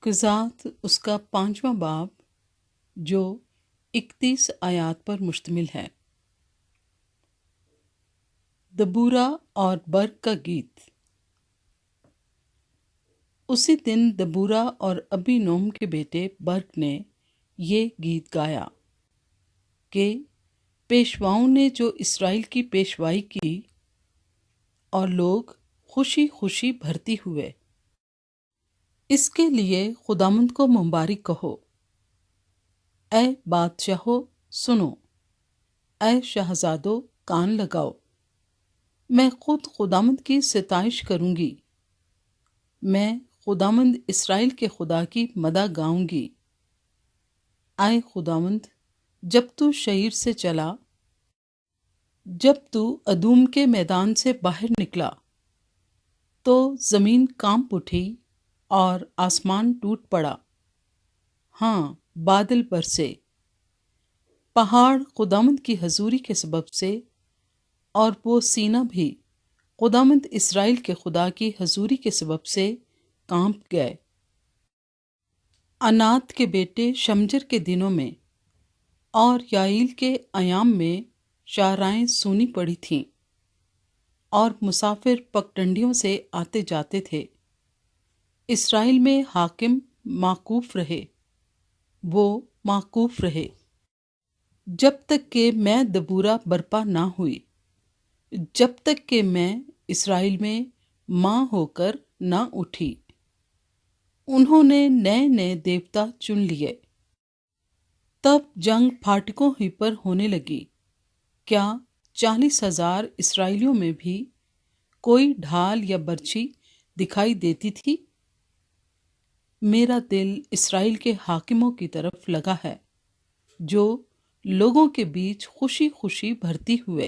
قضات اس کا 5واں باب جو 31 آیات پر مشتمل ہے۔ دبورا اور برق کا گیت۔ اسی دن دبورا اور ابی نوم کے بیٹے برق نے یہ گیت گایا کہ پیشواؤں نے جو اسرائیل کی پیشوائی کی اور لوگ خوشی خوشی بھرتی ہوئے، اس کے لیے خداوند کو مبارک کہو۔ اے بادشاہو سنو، اے شہزادو کان لگاؤ، میں خود خداوند کی ستائش کروں گی، میں خداوند اسرائیل کے خدا کی مدح گاؤں گی۔ اے خداوند، جب تو شعیر سے چلا، جب تو ادوم کے میدان سے باہر نکلا، تو زمین کانپ اٹھی اور آسمان ٹوٹ پڑا، ہاں بادل برسے، پہاڑ خداوند کی حضوری کے سبب سے، اور وہ سینہ بھی خداوند اسرائیل کے خدا کی حضوری کے سبب سے کانپ گئے۔ عنات کے بیٹے شمجر کے دنوں میں اور یائیل کے ایام میں شاہراہیں سونی پڑی تھیں، اور مسافر پگڈنڈیوں سے آتے جاتے تھے۔ اسرائیل میں حاکم موقوف رہے، وہ موقوف رہے، جب تک کہ میں دبورا برپا نہ ہوئی، جب تک کہ میں اسرائیل میں ماں ہو کر نہ اٹھی۔ انہوں نے نئے نئے دیوتا چن لیے۔ تب جنگ پھاٹکوں ہی پر ہونے لگی۔ کیا 40,000 اسرائیلیوں میں بھی کوئی ڈھال یا برچھی دکھائی دیتی تھی؟ میرا دل اسرائیل کے حاکموں کی طرف لگا ہے، جو لوگوں کے بیچ خوشی خوشی بھرتی ہوئے۔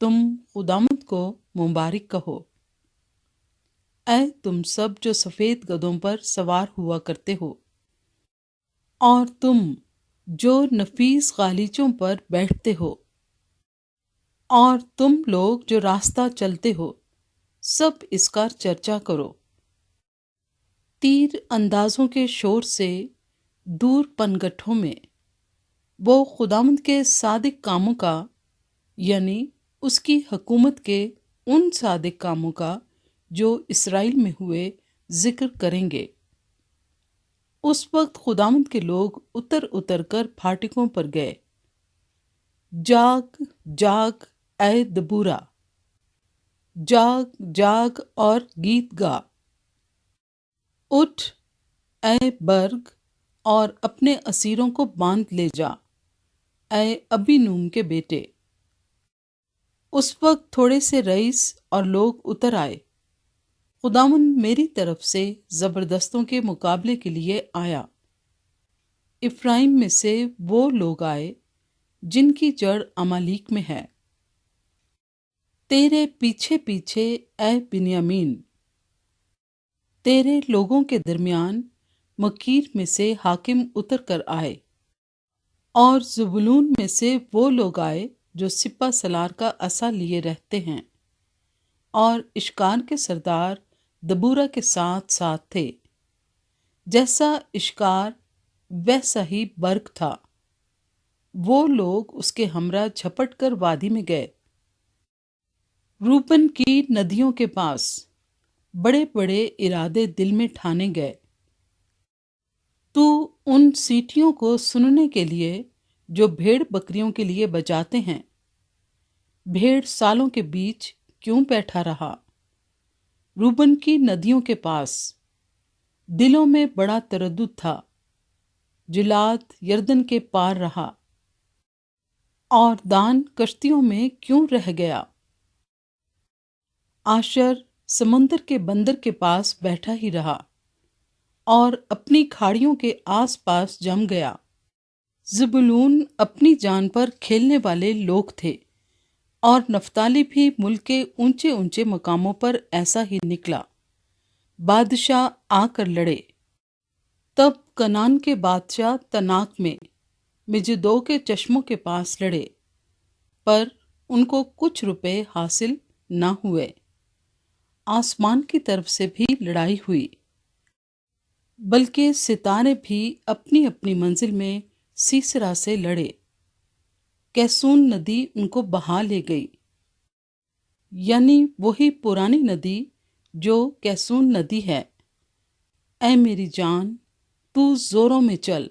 تم خداوند کو مبارک کہو۔ اے تم سب جو سفید گدھوں پر سوار ہوا کرتے ہو، اور تم جو نفیس غالیچوں پر بیٹھتے ہو، اور تم لوگ جو راستہ چلتے ہو، سب اس کا چرچا کرو۔ تیر اندازوں کے شور سے دور پنگٹھوں میں وہ خداوند کے صادق کاموں کا، یعنی اس کی حکومت کے ان صادق کاموں کا جو اسرائیل میں ہوئے، ذکر کریں گے۔ اس وقت خداوند کے لوگ اتر اتر کر پھاٹکوں پر گئے۔ جاگ جاگ اے دبورا، جاگ جاگ اور گیت گا۔ اٹھ اے برق اور اپنے اسیروں کو باندھ لے جا، اے ابی نوم کے بیٹے۔ اس وقت تھوڑے سے رئیس اور لوگ اتر آئے۔ خداوند میری طرف سے زبردستوں کے مقابلے کے لیے آیا۔ افرائیم میں سے وہ لوگ آئے جن کی جڑ عمالیق میں ہے۔ تیرے پیچھے پیچھے اے بنیامین، تیرے لوگوں کے درمیان مکیر میں سے حاکم اتر کر آئے، اور زبولون میں سے وہ لوگ آئے جو سپہ سالار کا عصا لیے رہتے ہیں، اور اشکار کے سردار دبورا کے ساتھ ساتھ تھے۔ جیسا اشکار ویسا ہی برق تھا۔ وہ لوگ اس کے ہمراہ جھپٹ کر وادی میں گئے۔ روبن کی ندیوں کے پاس بڑے بڑے ارادے دل میں ٹھانے گئے۔ تو ان سیٹیوں کو سننے کے لیے جو بھیڑ بکریوں کے لیے بجاتے ہیں، بھیڑ سالوں کے بیچ کیوں بیٹھا رہا؟ روبن کی ندیوں کے پاس دلوں میں بڑا تردد تھا۔ جلاد یردن کے پار رہا، اور دان کشتیوں میں کیوں رہ گیا؟ آشر سمندر کے بندر کے پاس بیٹھا ہی رہا، اور اپنی کھاڑیوں کے آس پاس جم گیا۔ زبولون اپنی جان پر کھیلنے والے لوگ تھے، اور نفتالی بھی ملک کے اونچے اونچے مقاموں پر ایسا ہی نکلا۔ بادشاہ آ کر لڑے۔ تب کنعان کے بادشاہ تناک میں مجدو کے چشموں کے پاس لڑے، پر ان کو کچھ روپے حاصل نہ ہوئے۔ آسمان کی طرف سے بھی لڑائی ہوئی۔ بلکہ ستارے بھی اپنی اپنی منزل میں سیسرا سے لڑے۔ کیسون ندی ان کو بہا لے گئی، یعنی وہی پرانی ندی جو کیسون ندی ہے۔ اے میری جان، تو زوروں میں چل۔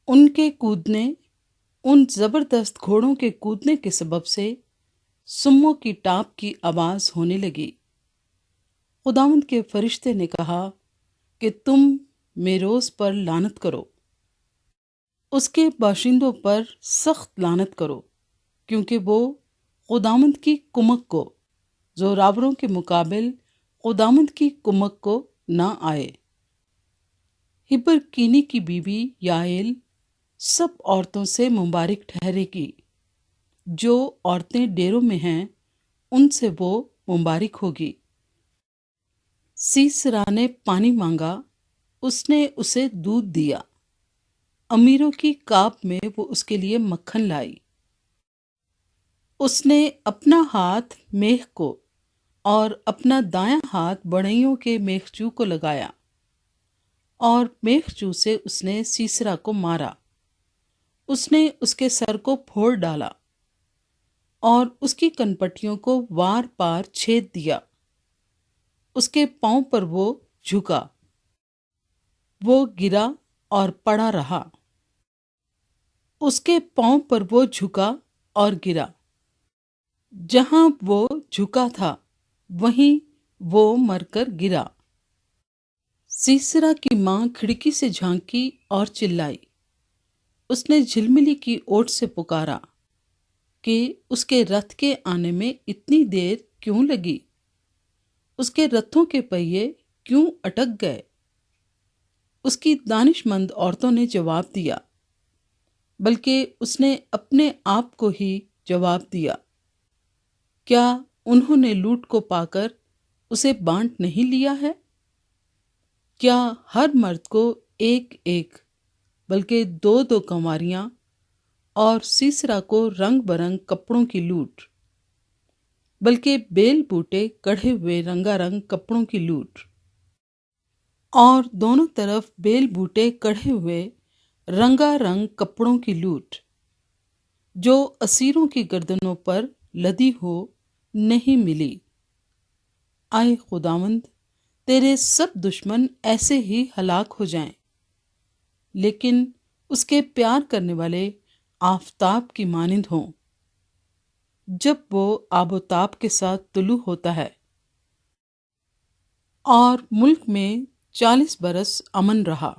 ان کے کودنے، ان زبردست گھوڑوں کے کودنے کے سبب سے سموں کی ٹاپ کی آواز ہونے لگی۔ خداوند کے فرشتے نے کہا کہ تم میروز پر لعنت کرو، اس کے باشندوں پر سخت لعنت کرو، کیونکہ وہ خداوند کی کمک کو، زوراوروں کے مقابل خداوند کی کمک کو نہ آئے۔ ہبر کینی کی بیوی یائل سب عورتوں سے مبارک ٹھہرے گی، جو عورتیں ڈیروں میں ہیں ان سے وہ مبارک ہوگی۔ سیسرا نے پانی مانگا، اس نے اسے دودھ دیا، امیروں کی کاپ میں وہ اس کے لیے مکھن لائی۔ اس نے اپنا ہاتھ میخ کو اور اپنا دایاں ہاتھ بڑھئیوں کے میخچو کو لگایا، اور میخچو سے اس نے سیسرا کو مارا۔ اس نے اس کے سر کو پھوڑ ڈالا اور اس کی کنپٹیوں کو وار پار چھید دیا۔ اس کے پاؤں پر وہ جھکا، وہ گرا اور پڑا رہا۔ اس کے پاؤں پر وہ جھکا اور گرا، جہاں وہ جھکا تھا وہیں وہ مر کر گرا۔ سیسرا کی ماں کھڑکی سے جھانکی اور چلائی۔ اس نے جھلملی کی اوٹ سے پکارا کہ اس کے رتھ کے آنے میں اتنی دیر کیوں لگی؟ اس کے رتھوں کے پہیے کیوں اٹک گئے؟ اس کی دانش مند عورتوں نے جواب دیا، بلکہ اس نے اپنے آپ کو ہی جواب دیا۔ کیا انہوں نے لوٹ کو پا کر اسے بانٹ نہیں لیا ہے؟ کیا ہر مرد کو ایک ایک بلکہ دو دو کنواریاں، اور سیسرا کو رنگ برنگ کپڑوں کی لوٹ، بلکہ بیل بوٹے کڑھے ہوئے رنگا رنگ کپڑوں کی لوٹ، اور دونوں طرف بیل بوٹے کڑھے ہوئے رنگا رنگ کپڑوں کی لوٹ، جو اسیروں کی گردنوں پر لدی ہو نہیں ملی۔ آئے خداوند، تیرے سب دشمن ایسے ہی ہلاک ہو جائیں، لیکن اس کے پیار کرنے والے آفتاب کی مانند ہوں، جب وہ آب و تاب کے ساتھ طلوع ہوتا ہے۔ اور ملک میں 40 برس امن رہا۔